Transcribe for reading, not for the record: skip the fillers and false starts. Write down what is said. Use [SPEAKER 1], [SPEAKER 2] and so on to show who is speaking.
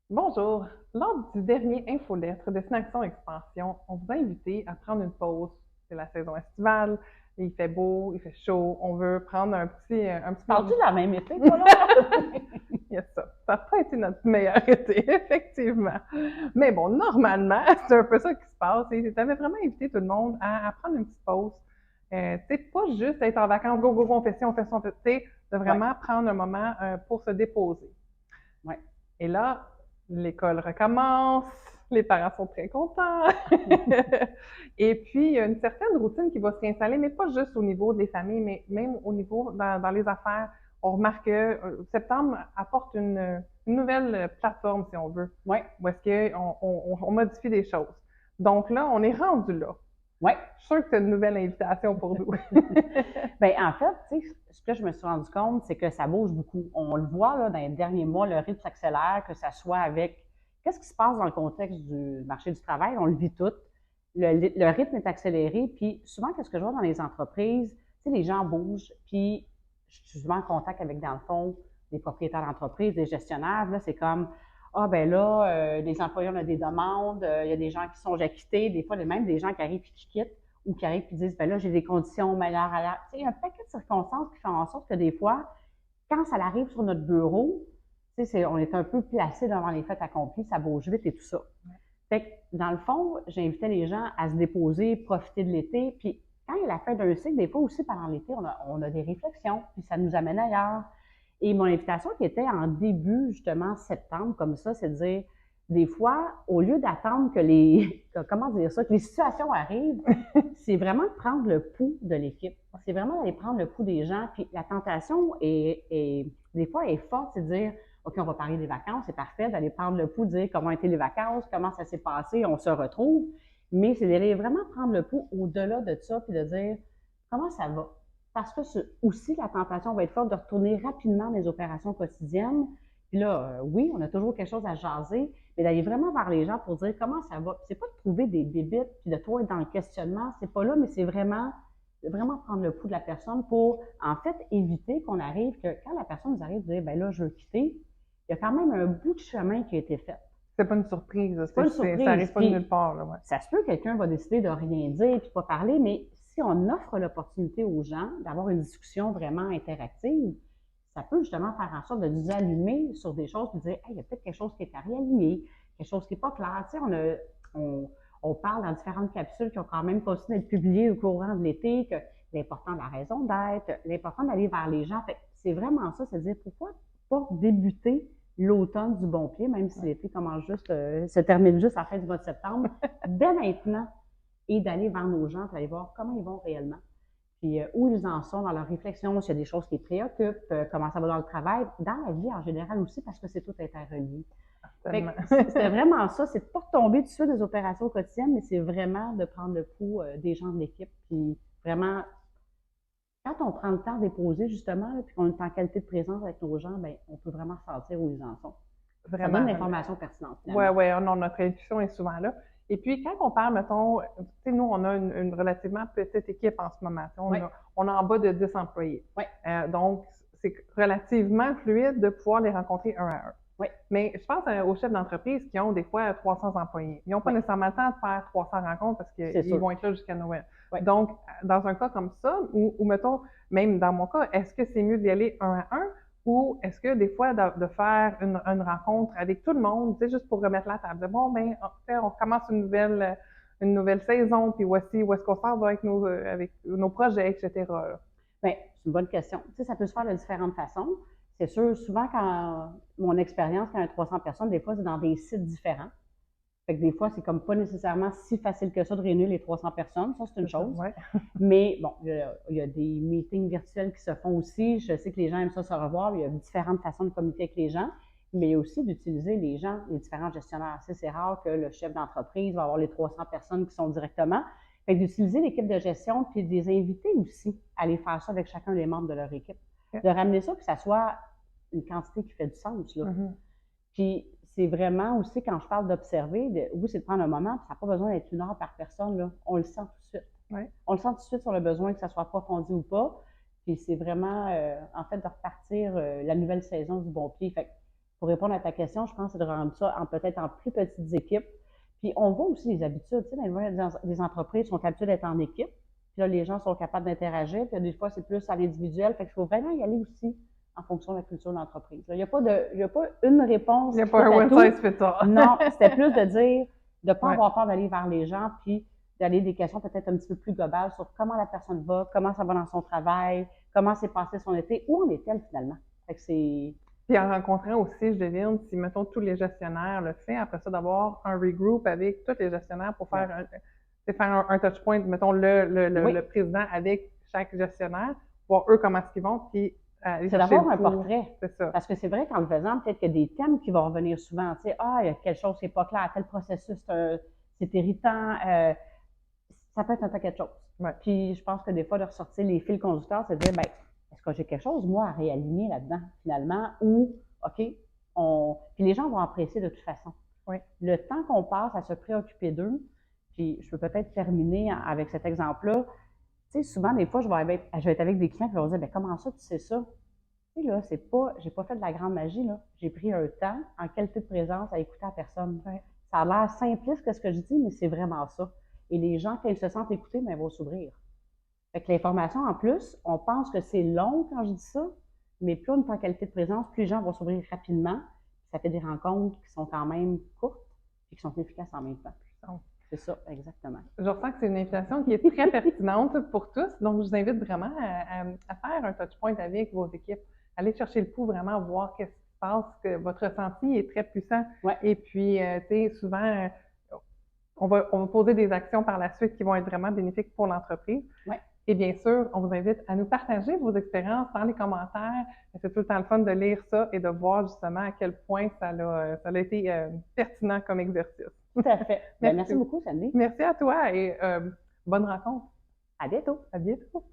[SPEAKER 1] Bonjour. Lors du dernier infolettre Destination Expansion, on vous a invité à prendre une pause. C'est la saison estivale, il fait beau, il fait chaud, on veut prendre un petit
[SPEAKER 2] Parles-tu
[SPEAKER 1] moment.
[SPEAKER 2] de la même été, toi, là?
[SPEAKER 1] Il y a ça. Ça n'a pas été notre meilleur été, effectivement. Mais bon, normalement, c'est un peu ça qui se passe. Et tu avais vraiment invité tout le monde à prendre une petite pause. Tu sais, pas juste être en vacances, go, go, go, on fait ci, on fait ça, on fait ça. Tu sais, de
[SPEAKER 2] Ouais,
[SPEAKER 1] vraiment prendre un moment pour se déposer.
[SPEAKER 2] ouais.
[SPEAKER 1] Et là, l'école recommence, les parents sont très contents. Et puis, il y a une certaine routine qui va se réinstaller, mais pas juste au niveau des familles, mais même au niveau dans les affaires. On remarque que septembre apporte une nouvelle plateforme, si on veut,
[SPEAKER 2] Ouais,
[SPEAKER 1] où est-ce qu'on modifie des choses. Donc là, on est rendu là.
[SPEAKER 2] ouais.
[SPEAKER 1] Je suis sûre que c'est une nouvelle invitation pour nous.
[SPEAKER 2] Ben, en fait, tu sais, ce que je me suis rendu compte, c'est que ça bouge beaucoup. On le voit, là, dans les derniers mois, le rythme s'accélère, que ça soit avec qu'est-ce qui se passe dans le contexte du marché du travail, on le vit tout. Le rythme est accéléré, puis souvent, qu'est-ce que je vois dans les entreprises, tu sais, les gens bougent, puis je suis souvent en contact avec, dans le fond, des propriétaires d'entreprise, des gestionnaires, là, c'est comme, ah, ben là, les employés, on a des demandes, il y a des gens qui sont à quitter, des fois, même des gens qui arrivent et qui quittent ou qui arrivent et disent, ben là, j'ai des conditions meilleures à l'air. Tu sais, il y a un paquet de circonstances qui font en sorte que des fois, quand ça arrive sur notre bureau, tu sais, on est un peu placé devant les faits accomplis, ça bouge vite et tout ça. Fait que, dans le fond, j'invitais les gens à se déposer, profiter de l'été, puis quand il y a la fin d'un cycle, des fois aussi pendant l'été, on a des réflexions, puis ça nous amène ailleurs. Et mon invitation qui était en début, justement, septembre, comme ça, c'est de dire, des fois, au lieu d'attendre que comment dire ça, que les situations arrivent, c'est vraiment de prendre le pouls de l'équipe. C'est vraiment d'aller prendre le pouls des gens. Puis la tentation des fois, est forte, c'est de dire, OK, on va parler des vacances, c'est parfait, d'aller prendre le pouls, dire comment étaient les vacances, comment ça s'est passé, on se retrouve. Mais c'est d'aller vraiment prendre le pouls au-delà de ça, puis de dire, comment ça va? Parce que aussi, la tentation va être forte de retourner rapidement dans les opérations quotidiennes. Puis là, oui, on a toujours quelque chose à jaser, mais d'aller vraiment vers les gens pour dire comment ça va. C'est pas de trouver des bébites puis de toi être dans le questionnement, c'est pas là, mais c'est vraiment prendre le pouls de la personne pour, en fait, éviter qu'on arrive, que quand la personne nous arrive de dire, ben là, je veux quitter, il y a quand même un bout de chemin qui a été fait.
[SPEAKER 1] C'est pas une surprise,
[SPEAKER 2] C'est pas une
[SPEAKER 1] ça
[SPEAKER 2] surprise.
[SPEAKER 1] arrive pas de nulle
[SPEAKER 2] Puis,
[SPEAKER 1] part, là, ouais.
[SPEAKER 2] ça se peut que quelqu'un va décider de rien dire puis pas parler, mais si on offre l'opportunité aux gens d'avoir une discussion vraiment interactive, ça peut justement faire en sorte de nous allumer sur des choses et de dire, hey, il y a peut-être quelque chose qui est à réaligner, quelque chose qui n'est pas clair. Tu sais, on parle dans différentes capsules qui ont quand même continué d'être publiées au courant de l'été, que l'important de la raison d'être, l'important d'aller vers les gens. C'est vraiment ça, c'est de dire pourquoi pas débuter l'automne du bon pied, même si
[SPEAKER 1] Ouais.
[SPEAKER 2] l'été commence juste, se termine juste à la fin du mois de septembre, dès maintenant, et d'aller vers nos gens, pour aller voir comment ils vont réellement. Puis où ils en sont dans leur réflexion, s'il y a des choses qui les préoccupent, comment ça va dans le travail, dans la vie en général aussi, parce que c'est tout interrelié. Fait
[SPEAKER 1] Tellement.
[SPEAKER 2] que c'était vraiment ça, c'est de pas tomber tout de suite des opérations quotidiennes, mais c'est vraiment de prendre le pouls des gens de l'équipe, puis vraiment, quand on prend le temps de déposer justement, là, puis qu'on est en qualité de présence avec nos gens, ben, on peut vraiment sentir où ils en sont. Ça donne
[SPEAKER 1] Vraiment.
[SPEAKER 2] l'information pertinente
[SPEAKER 1] Ouais,
[SPEAKER 2] finalement.
[SPEAKER 1] ouais, non, notre intuition est souvent là. Et puis, quand on parle, mettons, tu sais, nous, on a une relativement petite équipe en ce moment. Tu sais,
[SPEAKER 2] Oui,
[SPEAKER 1] on a en bas de 10 employés.
[SPEAKER 2] oui,
[SPEAKER 1] Donc, c'est relativement fluide de pouvoir les rencontrer un à un.
[SPEAKER 2] oui,
[SPEAKER 1] Mais je pense aux chefs d'entreprise qui ont des fois 300 employés. Ils n'ont pas
[SPEAKER 2] oui,
[SPEAKER 1] nécessairement le temps de faire 300 rencontres parce
[SPEAKER 2] c'est
[SPEAKER 1] qu'ils
[SPEAKER 2] sûr.
[SPEAKER 1] vont être là jusqu'à Noël.
[SPEAKER 2] Oui.
[SPEAKER 1] Donc, dans un cas comme ça, ou mettons, même dans mon cas, est-ce que c'est mieux d'y aller un à un ou est-ce que des fois de faire une rencontre avec tout le monde, tu sais, juste pour remettre la table, bon, ben, on commence une nouvelle saison, puis voici où est-ce qu'on s'en va avec nos projets, etc.
[SPEAKER 2] Bien, c'est une bonne question. Tu sais, ça peut se faire de différentes façons. C'est sûr, souvent, quand mon expérience, quand il y a 300 personnes, des fois, c'est dans des sites différents. Fait que des fois, c'est comme pas nécessairement si facile que ça de réunir les 300 personnes. Ça, c'est une
[SPEAKER 1] C'est ça,
[SPEAKER 2] chose.
[SPEAKER 1] ouais.
[SPEAKER 2] Mais bon, il y a des meetings virtuels qui se font aussi. Je sais que les gens aiment ça se revoir. Il y a différentes façons de communiquer avec les gens. Mais il y a aussi d'utiliser les gens, les différents gestionnaires. C'est rare que le chef d'entreprise va avoir les 300 personnes qui sont directement. Fait que d'utiliser l'équipe de gestion puis de les inviter aussi à aller faire ça avec chacun des membres de leur équipe.
[SPEAKER 1] Ok.
[SPEAKER 2] De ramener ça, que ça soit une quantité qui fait du sens, là.
[SPEAKER 1] Mhm.
[SPEAKER 2] Puis c'est vraiment aussi, quand je parle d'observer, oui, c'est de prendre un moment, puis ça n'a pas besoin d'être 1 heure par personne, là. On le sent tout de suite.
[SPEAKER 1] Ouais.
[SPEAKER 2] On le sent tout de suite sur le besoin que ça soit approfondi ou pas. Puis c'est vraiment, en fait, de repartir la nouvelle saison du bon pied. Fait pour répondre à ta question, je pense que c'est de rendre ça peut-être en plus petites équipes. Puis on voit aussi les habitudes. Tu sais, les entreprises sont habituées d'être en équipe. Puis là, les gens sont capables d'interagir. Puis des fois, c'est plus à l'individuel. Fait qu'il faut vraiment y aller aussi en fonction de la culture de l'entreprise. Il n'y a pas une réponse.
[SPEAKER 1] Il n'y a pas un one size fit all.
[SPEAKER 2] Non, c'était plus de dire, de ne pas avoir peur d'aller vers les gens, puis d'aller des questions peut-être un petit peu plus globales sur comment la personne va, comment ça va dans son travail, comment s'est passé son été, où en est-elle finalement. Fait que c'est...
[SPEAKER 1] Puis en rencontrant aussi, je devine, si, mettons, tous les gestionnaires le font, après ça, d'avoir un regroup avec tous les gestionnaires pour faire un touch point, mettons, le président avec chaque gestionnaire, voir eux comment est-ce qu'ils vont, puis
[SPEAKER 2] c'est d'avoir un portrait.
[SPEAKER 1] C'est ça.
[SPEAKER 2] Parce que c'est vrai qu'en le faisant, peut-être qu'il y a des thèmes qui vont revenir souvent. Tu sais, il y a quelque chose qui n'est pas clair, tel processus, c'est irritant. Ça peut être un paquet de choses.
[SPEAKER 1] Ouais.
[SPEAKER 2] Puis je pense que des fois, de ressortir les fils conducteurs, c'est de dire, est-ce que j'ai quelque chose, moi, à réaligner là-dedans, finalement, ou, OK, puis les gens vont apprécier de toute façon.
[SPEAKER 1] Oui.
[SPEAKER 2] Le temps qu'on passe à se préoccuper d'eux, puis je peux peut-être terminer avec cet exemple-là. Tu sais, souvent, des fois, je vais être avec des clients qui vont dire, comment ça, tu sais ça? Tu sais, là, j'ai pas fait de la grande magie, là. J'ai pris un temps, en qualité de présence, à écouter la personne.
[SPEAKER 1] Ouais.
[SPEAKER 2] Ça a l'air simpliste que ce que je dis, mais c'est vraiment ça. Et les gens, quand ils se sentent écoutés, ils vont s'ouvrir. Fait que l'information, en plus, on pense que c'est long quand je dis ça, mais plus on est en qualité de présence, plus les gens vont s'ouvrir rapidement. Ça fait des rencontres qui sont quand même courtes et qui sont efficaces en même temps. C'est ça, exactement.
[SPEAKER 1] Je ressens que c'est une invitation qui est très pertinente pour tous. Donc, je vous invite vraiment à faire un touch point avec vos équipes. Allez chercher le pouls, vraiment voir qu'est-ce qui se passe, que votre ressenti est très puissant.
[SPEAKER 2] Ouais.
[SPEAKER 1] Et puis, tu sais, souvent, on va poser des actions par la suite qui vont être vraiment bénéfiques pour l'entreprise.
[SPEAKER 2] Ouais.
[SPEAKER 1] Et bien sûr, on vous invite à nous partager vos expériences dans les commentaires. C'est tout le temps le fun de lire ça et de voir justement à quel point ça a été pertinent comme exercice.
[SPEAKER 2] Tout à fait. Merci beaucoup, Sandy.
[SPEAKER 1] Merci à toi et bonne rencontre.
[SPEAKER 2] À bientôt.
[SPEAKER 1] À bientôt.